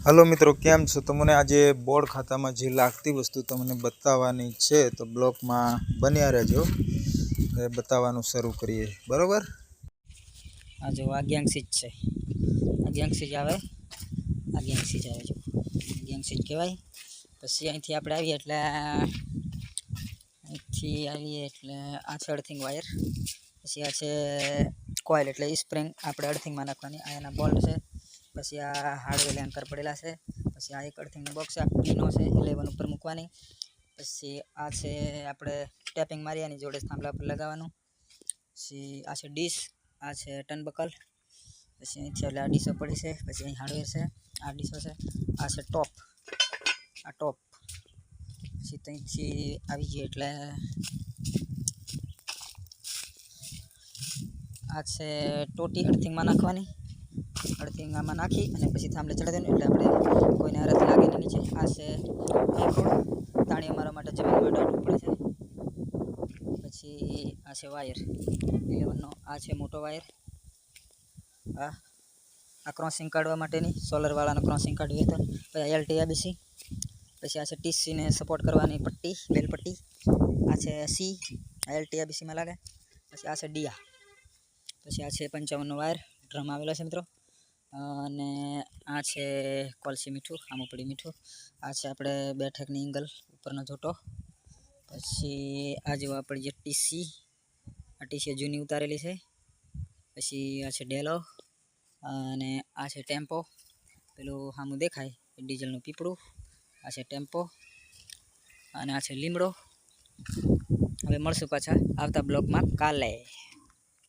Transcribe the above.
Hello मित्रों, केम छो? तमने आज बोर्ड खाता में जे लागती वस्तु तमने बतावानी छे तो ब्लॉक में बन्या रहेजो। बतावानुं शरू करिए। बराबर। आ जो आज्ञांक छे, आज्ञांक आवे, आज्ञांक आवे जो आज्ञांक कहेवाय। पछी અહીંથી આપણે આવીએ એટલે અહીંથી આવીએ એટલે આ છે અર્થિંગ વાયર, પછી આ છે કોઇલ એટલે સ્પ્રિંગ આપણે અર્થિંગમાં નાખવાની, આ એના બોલ્ટ છે, પછી આ હાર્ડવેર એન્કર પડેલા છે, પછી આ એક અર્થિંગનું બોક્સ છે, આ પિનો છે 11 ઉપર મૂકવાની, પછી આ છે આપણે ટેપિંગ મારી આની જોડે થાંભલા પર લગાવવાનું, પછી આ છે ડીશ, આ છે ટર્નબકલ, પછી અહીંથી એટલે આ ડીશો પડી છે, પછી અહીં હાર્ડવેર છે, આ ડીશો છે, આ છે ટોપ, આ ટોપ, પછી ત્યાંથી આવી ગયું એટલે આ છે ટોટી અર્થિંગમાં નાખવાની, અર્થિંગમાં નાખી અને પછી થાંભલે ચડાવી દેવાનું એટલે આપણે કોઈને અરથ લાગે નહીં નીચે. આ છે અંકુડ, તાણીઓ મારવા માટે જમીનમાં ડાળવું પડે છે. પછી આ છે વાયર 11નો, આ છે મોટો વાયર, આ ક્રોસિંગ કાઢવા માટેની સોલરવાળાનો ક્રોસિંગ કાઢવી તો પછી એલટી આબીસી, પછી આ છે ટીસીને સપોર્ટ કરવાની પટ્ટી, બેલ પટ્ટી, આ છે સી, આ એલટી આબીસીમાં લાગે, પછી આ છે ડીઆ, પછી આ છે 55નો વાયર, ડ્રમ આવેલો છે મિત્રો, અને આ છે કોલસી મીઠું, આમુપડી મીઠું, આ છે આપણે બેઠકની એંગલ ઉપરનો જોટો, પછી આ જો આપણી જે ટીસી, આ ટીસી જૂની ઉતારેલી છે, પછી આ છે ડેલો, અને આ છે ટેમ્પો, પેલું સામું દેખાય ડીઝલનું પીપળું, આ છે ટેમ્પો, અને આ છે લીમડો. હવે મળશું પાછા આવતા બ્લોકમાં કાલે.